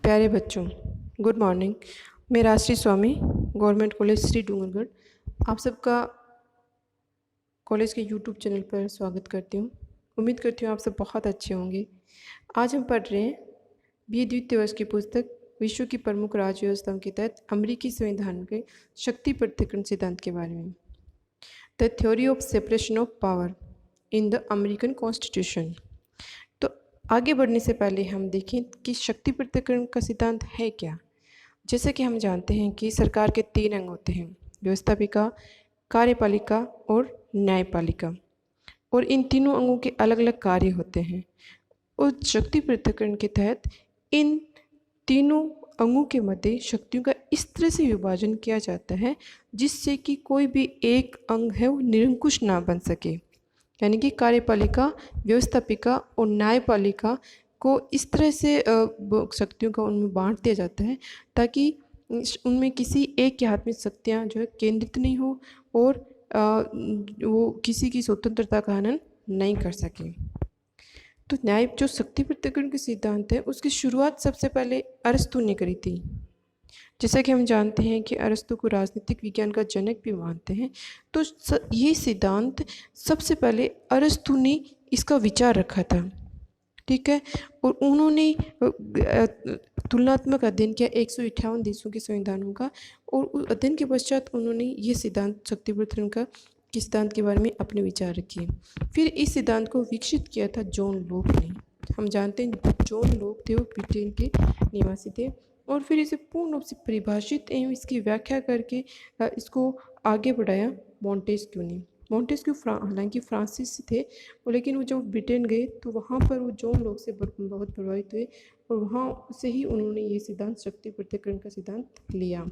प्यारे बच्चों, good morning. मैं राष्ट्रीय स्वामी गवर्नमेंट कॉलेज श्री डूंगरगढ़ आप सबका कॉलेज के यूट्यूब चैनल पर स्वागत करती हूँ। उम्मीद करती हूँ आप सब बहुत अच्छे होंगे। आज हम पढ़ रहे हैं बी द्वितीय वर्ष की पुस्तक विश्व की प्रमुख राज्य व्यवस्थाओं के तहत अमेरिकी संविधान के शक्ति पृथक्करण सिद्धांत के बारे में। The theory of separation of power in the American constitution. तो आगे बढ़ने से पहले हम देखें कि शक्ति पृथक्करण का सिद्धांत है क्या। जैसे कि हम जानते हैं कि सरकार के 3 अंग होते हैं, व्यवस्थापिका, कार्यपालिका और न्यायपालिका, और इन तीनों अंगों के अलग अलग कार्य होते हैं। और शक्ति पृथक्करण के तहत इन तीनों अंगों के मध्य शक्तियों का इस तरह से विभाजन किया जाता है जिससे कि कोई भी एक अंग है वो निरंकुश ना बन सके। यानी कि कार्यपालिका, व्यवस्थापिका और न्यायपालिका को इस तरह से शक्तियों का उनमें बांट दिया जाता है ताकि उनमें किसी एक के हाथ में शक्तियाँ जो है केंद्रित नहीं हो और वो किसी की स्वतंत्रता का हनन नहीं कर सके। तो न्याय जो शक्ति पृथक्करण के सिद्धांत है उसकी शुरुआत सबसे पहले अरस्तु ने करी थी। जैसा कि हम जानते हैं कि अरस्तु को राजनीतिक विज्ञान का जनक भी मानते हैं, तो ये सिद्धांत सबसे पहले अरस्तु ने इसका विचार रखा था। ठीक है, और उन्होंने तुलनात्मक अध्ययन किया 158 देशों के संविधानों का, और उस अध्ययन के पश्चात उन्होंने ये सिद्धांत शक्ति पृथक्करण का सिद्धांत के बारे में अपने विचार रखे। फिर इस सिद्धांत को विकसित किया था जॉन लॉक ने। हम जानते हैं जॉन लॉक थे वो ब्रिटेन के निवासी थे, और फिर इसे पूर्ण रूप से परिभाषित एवं इसकी व्याख्या करके इसको आगे बढ़ाया मॉन्टेस्क्यू ने। मॉन्टेस्क्यू हालांकि फ्रांसीसी थे, लेकिन वो जब ब्रिटेन गए तो वहाँ पर वो जॉन लॉक से बहुत प्रभावित हुए, और वहाँ से ही उन्होंने ये सिद्धांत शक्ति पृथक्करण का सिद्धांत लिया।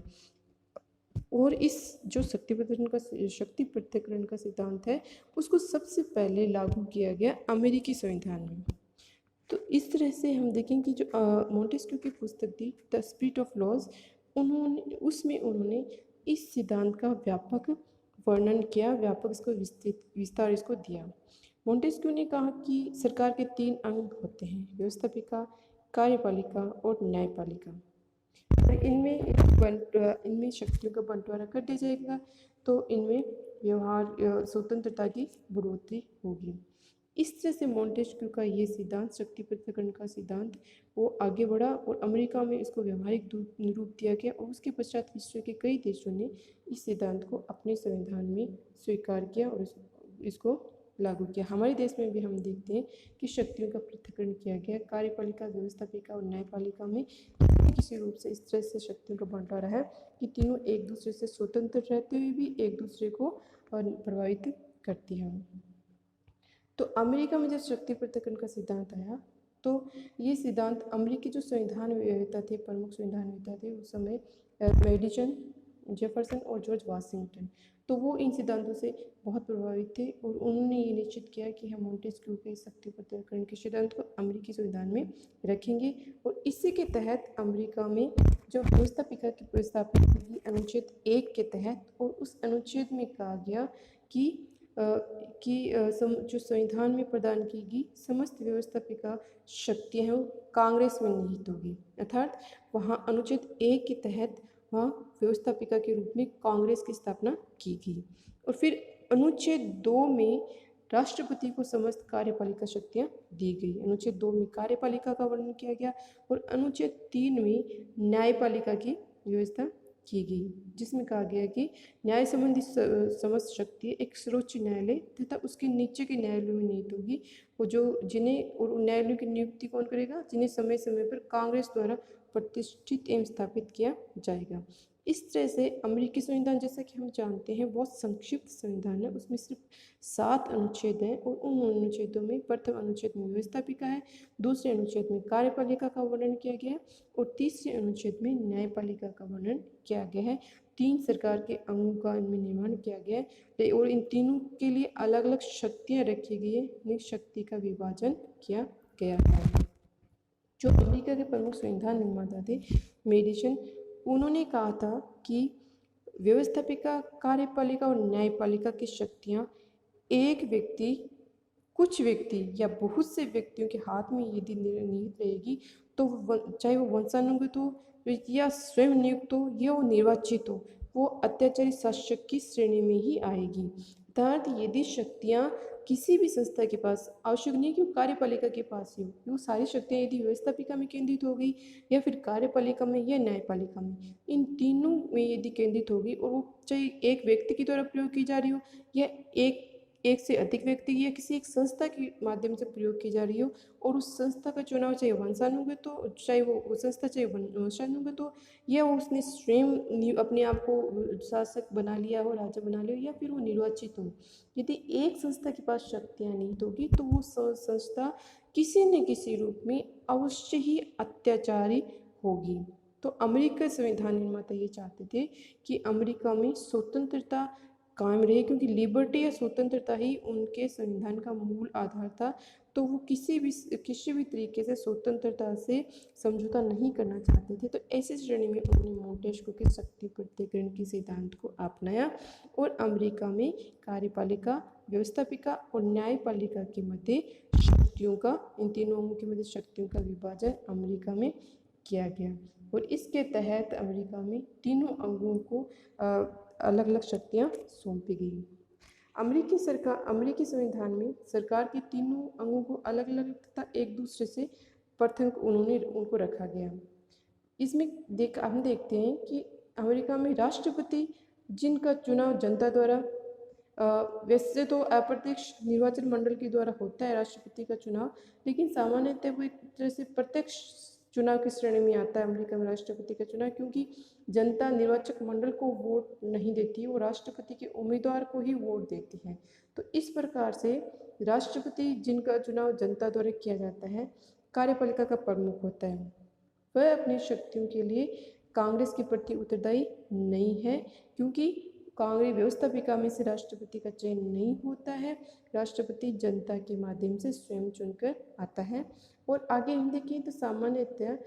और इस जो शक्ति पृथक्करण का सिद्धांत है उसको सबसे पहले लागू किया गया अमेरिकी संविधान में। तो इस तरह से हम देखें कि जो मॉन्टेस्क्यू की पुस्तक थी द स्पिरिट ऑफ लॉज, उसमें उन्होंने इस सिद्धांत का व्यापक वर्णन किया, व्यापक इसको विस्तार इसको दिया। मॉन्टेस्क्यू ने कहा कि सरकार के 3 अंग होते हैं, व्यवस्थापिका, कार्यपालिका और न्यायपालिका। इनमें शक्तियों का बंटवारा कर दिया जाएगा तो इनमें व्यवहार स्वतंत्रता की बढ़ोतरी होगी। इस तरह से मॉन्टेस्क्यू का ये सिद्धांत शक्ति पृथक्करण का सिद्धांत वो आगे बढ़ा और अमेरिका में इसको व्यवहारिक रूप दिया गया, और उसके पश्चात विश्व के कई देशों ने इस सिद्धांत को अपने संविधान में स्वीकार किया और इसको लागू किया। हमारे देश में भी हम देखते हैं कि शक्तियों का पृथक्करण किया गया। कार्यपालिका, व्यवस्थापिका और न्यायपालिका में किसी रूप से इस तरह से शक्तियों का बंटवारा है कि तीनों एक दूसरे से स्वतंत्र रहते हुए भी एक दूसरे को प्रभावित करती हैं। तो अमेरिका में जब शक्ति पृथक्करण का सिद्धांत आया तो ये सिद्धांत अमेरिकी जो संविधान वेत्ता थे, प्रमुख संविधान वेत्ता थे उस समय मेडिसन, जेफरसन और जॉर्ज वाशिंगटन, तो वो इन सिद्धांतों से बहुत प्रभावित थे और उन्होंने ये निश्चित किया कि हम मॉन्टेस्क्यू के शक्ति पृथक्करण के सिद्धांत को अमेरिकी संविधान में रखेंगे। और इसी के तहत अमेरिका में जो व्यवस्थापिका की स्थापना की अनुच्छेद 1 के तहत, और उस अनुच्छेद में कहा गया कि जो संविधान में प्रदान की गई समस्त व्यवस्थापिका शक्तियाँ हैं वो कांग्रेस में निहित होगी। अर्थात वहाँ अनुच्छेद 1 के तहत वहाँ व्यवस्थापिका के रूप में कांग्रेस की स्थापना की गई। और फिर अनुच्छेद 2 में राष्ट्रपति को समस्त कार्यपालिका शक्तियाँ दी गई। अनुच्छेद 2 में कार्यपालिका का वर्णन किया गया और अनुच्छेद 3 में न्यायपालिका की व्यवस्था की गई, जिसमें कहा गया कि न्याय संबंधी समस्त शक्ति एक सर्वोच्च न्यायालय तथा उसके नीचे के न्यायालयों में निहित होगी, और और न्यायालयों की नियुक्ति कौन करेगा, जिन्हें समय समय पर कांग्रेस द्वारा प्रतिष्ठित एवं स्थापित किया जाएगा। इस तरह से अमेरिकी संविधान, जैसा कि हम जानते हैं, बहुत संक्षिप्त संविधान है। उसमें सिर्फ 7 अनुच्छेद हैं, और उन अनुच्छेदों में प्रथम अनुच्छेद में व्यवस्थापिका है, दूसरे अनुच्छेद में कार्यपालिका का वर्णन किया गया है, और तीसरे अनुच्छेद में न्यायपालिका का वर्णन किया गया है। 3 सरकार के अंगों का इनमें निर्माण किया गया है, और इन तीनों के लिए अलग अलग शक्तियाँ रखी गई है, इन्हें शक्ति का विभाजन किया गया है। जो अमेरिका के प्रमुख संविधान निर्माता थे मेडिसन, उन्होंने कहा था कि व्यवस्थापिका, कार्यपालिका और न्यायपालिका की शक्तियाँ एक व्यक्ति, कुछ व्यक्ति या बहुत से व्यक्तियों के हाथ में यदि निहित रहेगी तो चाहे वो वंशानुगत हो या स्वयं नियुक्त हो या वो निर्वाचित हो, वो अत्याचारी शासक की श्रेणी में ही आएगी। अर्थात यदि शक्तियाँ किसी भी संस्था के पास, आवश्यक नहीं कि वो कार्यपालिका के पास ही हो, वो सारी शक्तियाँ यदि व्यवस्थापिका में केंद्रित हो गई या फिर कार्यपालिका में या न्यायपालिका में, इन तीनों में यदि केंद्रित होगी और वो चाहे एक व्यक्ति के द्वारा प्रयोग की जा रही हो या एक से अधिक व्यक्ति या किसी एक संस्था के माध्यम से प्रयोग की जा रही हो, और उस संस्था का चुनाव चाहे वंशानुगत हो, चाहे वो संस्था चाहे वंशानुगत हो, या वो उसने स्वयं अपने आप को शासक बना लिया हो, राजा बना लिया हो, या फिर वो निर्वाचित हो, यदि एक संस्था के पास शक्तियाँ नहीं होगी तो वो संस्था किसी न किसी रूप में अवश्य ही अत्याचारी होगी। तो अमेरिका संविधान निर्माता ये चाहते थे कि अमेरिका में स्वतंत्रता कायम रहे, क्योंकि लिबर्टी या स्वतंत्रता ही उनके संविधान का मूल आधार था। तो वो किसी भी तरीके से स्वतंत्रता से समझौता नहीं करना चाहते थे। तो ऐसी श्रेणी में उन्होंने मोंटेस्क्यू के शक्ति पृथक्करण के सिद्धांत को अपनाया और अमेरिका में कार्यपालिका, व्यवस्थापिका और न्यायपालिका के मध्य शक्तियों का, इन तीनों अंगों के मध्य शक्तियों का विभाजन अमेरिका में किया गया। और इसके तहत अमेरिका में तीनों अंगों को अलग अलग शक्तियाँ सौंपी गई। अमेरिकी संविधान में सरकार के तीनों अंगों को अलग अलग तथा एक दूसरे से पृथक उनको रखा गया। इसमें हम देखते हैं कि अमेरिका में राष्ट्रपति, जिनका चुनाव जनता द्वारा, वैसे तो अप्रत्यक्ष निर्वाचन मंडल के द्वारा होता है राष्ट्रपति का चुनाव, लेकिन सामान्यतः वो एक तरह से प्रत्यक्ष चुनाव की श्रेणी में आता है अमेरिका में राष्ट्रपति का चुनाव, क्योंकि जनता निर्वाचक मंडल को वोट नहीं देती, वो राष्ट्रपति के उम्मीदवार को ही वोट देती है। तो इस प्रकार से राष्ट्रपति, जिनका चुनाव जनता द्वारा किया जाता है, कार्यपालिका का प्रमुख होता है। वह अपनी शक्तियों के लिए कांग्रेस के प्रति उत्तरदायी नहीं है, क्योंकि कांग्रेस व्यवस्थापिका में से राष्ट्रपति का चयन नहीं होता है, राष्ट्रपति जनता के माध्यम से स्वयं चुनकर आता है। और आगे हम देखें तो सामान्यतः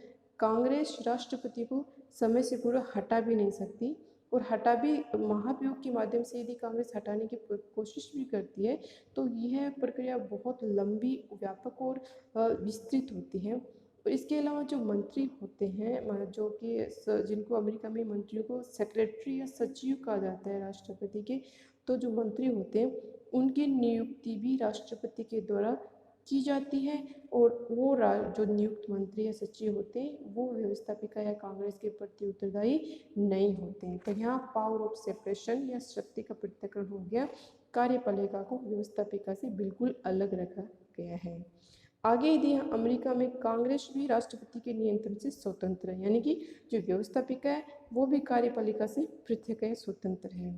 कांग्रेस राष्ट्रपति को समय से पूर्व हटा भी नहीं सकती, और हटा भी महाभियोग के माध्यम से यदि कांग्रेस हटाने की कोशिश भी करती है तो यह प्रक्रिया बहुत लंबी, व्यापक और विस्तृत होती है। और इसके अलावा जो मंत्री होते हैं, जो कि जिनको अमेरिका में मंत्रियों को सेक्रेटरी या सचिव कहा जाता है राष्ट्रपति के, तो जो मंत्री होते हैं उनकी नियुक्ति भी राष्ट्रपति के द्वारा की जाती है, और वो जो नियुक्त मंत्री या सचिव होते हैं वो व्यवस्थापिका या कांग्रेस के प्रति उत्तरदायी नहीं होते हैं। तो यहाँ पावर ऑफ सेपरेशन या शक्ति का पृथक्करण हो गया, कार्यपालिका को व्यवस्थापिका से बिल्कुल अलग रखा गया है। आगे यदि अमेरिका में कांग्रेस भी राष्ट्रपति के नियंत्रण से स्वतंत्र है, यानी कि जो व्यवस्थापिका है वो भी कार्यपालिका से पृथक है, स्वतंत्र है।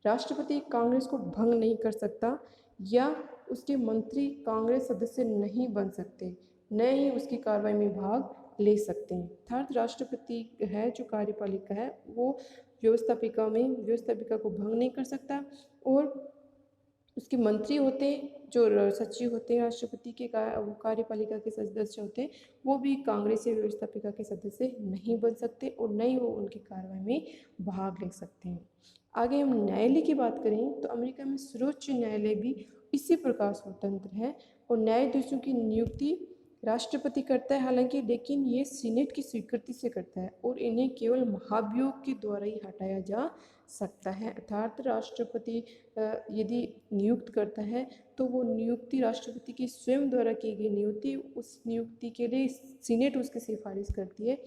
राष्ट्रपति कांग्रेस को भंग नहीं कर सकता या उसके मंत्री कांग्रेस सदस्य नहीं बन सकते, न ही उसकी कार्रवाई में भाग ले सकते हैं। अर्थात राष्ट्रपति है जो कार्यपालिका है वो व्यवस्थापिका को भंग नहीं कर सकता, और उसके मंत्री होते हैं जो सचिव होते हैं राष्ट्रपति के कार्यपालिका के सदस्य होते हैं, वो भी कांग्रेस या व्यवस्थापिका के सदस्य नहीं बन सकते और न ही वो उनकी कार्रवाई में भाग ले सकते हैं। आगे हम न्यायालय की बात करें तो अमेरिका में सर्वोच्च न्यायालय भी इसी प्रकार स्वतंत्र है, और न्यायाधीशों की नियुक्ति राष्ट्रपति करता है हालांकि, लेकिन ये सीनेट की स्वीकृति से करता है और इन्हें केवल महाभियोग के द्वारा ही हटाया जा सकता है। अर्थात राष्ट्रपति यदि नियुक्त करता है तो वो नियुक्ति राष्ट्रपति की स्वयं द्वारा की गई नियुक्ति, उस नियुक्ति के लिए सीनेट उसकी सिफारिश करती है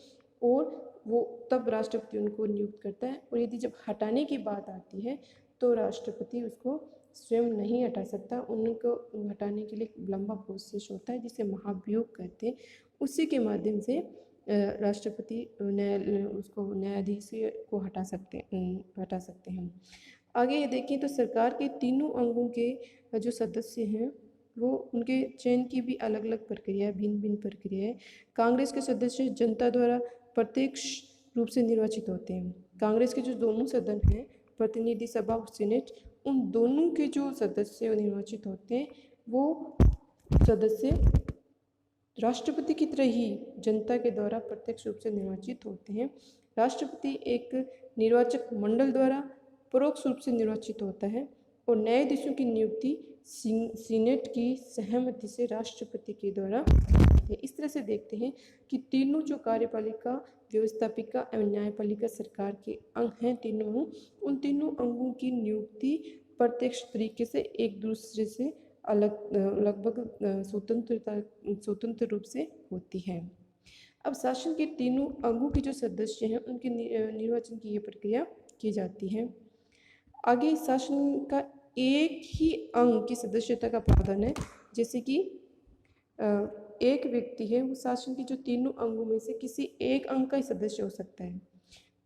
और वो तब राष्ट्रपति उनको नियुक्त करता है। और यदि जब हटाने की बात आती है तो राष्ट्रपति उसको स्वयं नहीं हटा सकता, उनको हटाने के लिए लंबा प्रोसेस होता है जिसे महाभियोग कहते हैं। उसी के माध्यम से राष्ट्रपति उसको न्यायाधीश को हटा सकते हैं। आगे ये देखें तो सरकार के तीनों अंगों के जो सदस्य हैं वो उनके चयन की भी अलग अलग प्रक्रिया है, भिन्न भिन्न प्रक्रिया है। कांग्रेस के सदस्य जनता द्वारा प्रत्यक्ष रूप से निर्वाचित होते हैं। कांग्रेस के जो दोनों सदन हैं, प्रतिनिधि सभा और सीनेट, उन दोनों के जो सदस्य निर्वाचित होते हैं वो सदस्य राष्ट्रपति की तरह ही जनता के द्वारा प्रत्यक्ष रूप से निर्वाचित होते हैं। राष्ट्रपति एक निर्वाचक मंडल द्वारा परोक्ष रूप से निर्वाचित होता है और न्यायाधीशों की नियुक्ति सीनेट की सहमति से राष्ट्रपति के द्वारा है। इस तरह से देखते हैं कि तीनों जो कार्यपालिका, व्यवस्थापिका एवं न्यायपालिका सरकार के अंग हैं, तीनों अंग, उन तीनों अंगों की नियुक्ति प्रत्यक्ष तरीके से एक दूसरे से अलग लगभग स्वतंत्र रूप से होती है। अब शासन के तीनों अंगों के जो सदस्य हैं उनके निर्वाचन की ये प्रक्रिया की जाती है। आगे शासन का एक ही अंग की सदस्यता का प्रावधान है, जैसे कि एक व्यक्ति है वो शासन के जो तीनों अंगों में से किसी एक अंग का ही सदस्य हो सकता है।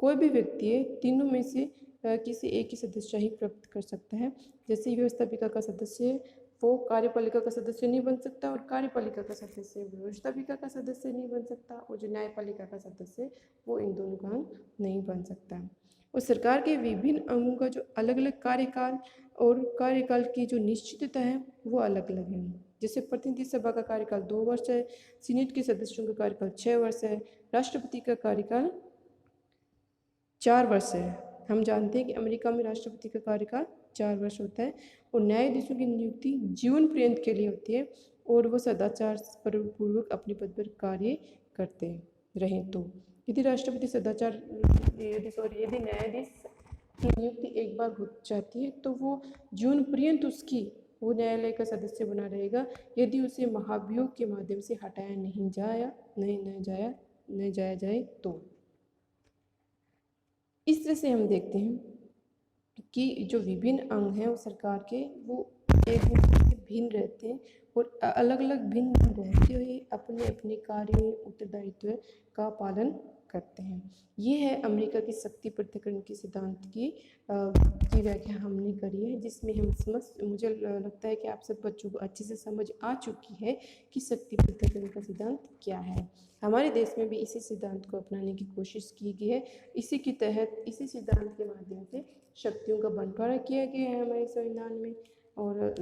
कोई भी व्यक्ति है तीनों में से किसी एक ही सदस्य ही प्राप्त कर सकता है। जैसे व्यवस्थापिका का सदस्य है वो कार्यपालिका का सदस्य नहीं बन सकता, और कार्यपालिका का सदस्य व्यवस्थापिका का सदस्य नहीं बन सकता, और जो न्यायपालिका का सदस्य वो इन दोनों का अंग नहीं बन सकता। और सरकार के विभिन्न अंगों का जो अलग अलग कार्यकाल और कार्यकाल की जो निश्चितता है वो अलग अलग है। जैसे प्रतिनिधि सभा का कार्यकाल 2 वर्ष है, सीनेट के सदस्यों का कार्यकाल 6 वर्ष है, राष्ट्रपति का कार्यकाल 4 वर्ष है। हम जानते हैं कि अमेरिका में राष्ट्रपति का कार्यकाल 4 वर्ष होता है, और न्यायाधीशों की नियुक्ति जीवन पर्यंत के लिए होती है, और वो सदाचार पूर्वक अपने पद पर कार्य करते रहें। तो यदि राष्ट्रपति यदि न्यायाधीश की नियुक्ति एक बार हो जाती है तो वो जीवन पर्यंत वो न्यायालय का सदस्य बना रहेगा, यदि उसे महाभियोग के माध्यम से हटाया नहीं जाए तो। इस तरह से हम देखते हैं कि जो विभिन्न अंग हैं वो सरकार के वो एक दूसरे से भिन्न रहते हैं, और अलग अलग भिन्न रहते हुए अपने अपने कार्य उत्तरदायित्व का पालन करते हैं। ये है अमेरिका की शक्ति पृथक्करण के सिद्धांत की व्याख्या हमने करी है, जिसमें हम मुझे लगता है कि आप सब बच्चों को अच्छे से समझ आ चुकी है कि शक्ति पृथक्करण का सिद्धांत क्या है। हमारे देश में भी इसी सिद्धांत को अपनाने की कोशिश की गई है। इसी के तहत इसी सिद्धांत के माध्यम से शक्तियों का बंटवारा किया गया है हमारे संविधान में, और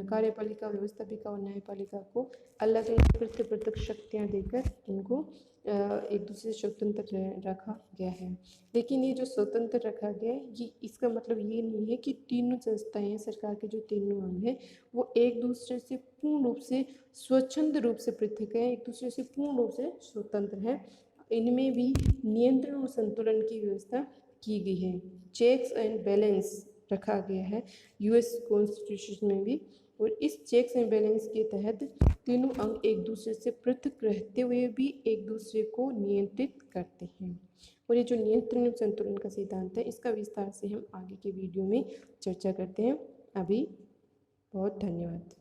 कार्यपालिका, व्यवस्थापिका और न्यायपालिका को अलग अलग पृथक शक्तियाँ देकर इनको एक दूसरे से स्वतंत्र रखा गया है। लेकिन ये जो स्वतंत्र रखा गया है ये इसका मतलब ये नहीं है कि तीनों संस्थाएं सरकार के जो तीनों अंग हैं वो एक दूसरे से पूर्ण रूप से स्वच्छंद रूप से पृथक है, एक दूसरे से पूर्ण रूप से स्वतंत्र है। इनमें भी नियंत्रण और संतुलन की व्यवस्था की गई है। चेक्स एंड बैलेंस रखा गया है यूएस कॉन्स्टिट्यूशन में भी, और इस चेक्स एंड बैलेंस के तहत तीनों अंग एक दूसरे से पृथक रहते हुए भी एक दूसरे को नियंत्रित करते हैं। और ये जो नियंत्रण और संतुलन का सिद्धांत है इसका विस्तार से हम आगे के वीडियो में चर्चा करते हैं। अभी बहुत धन्यवाद।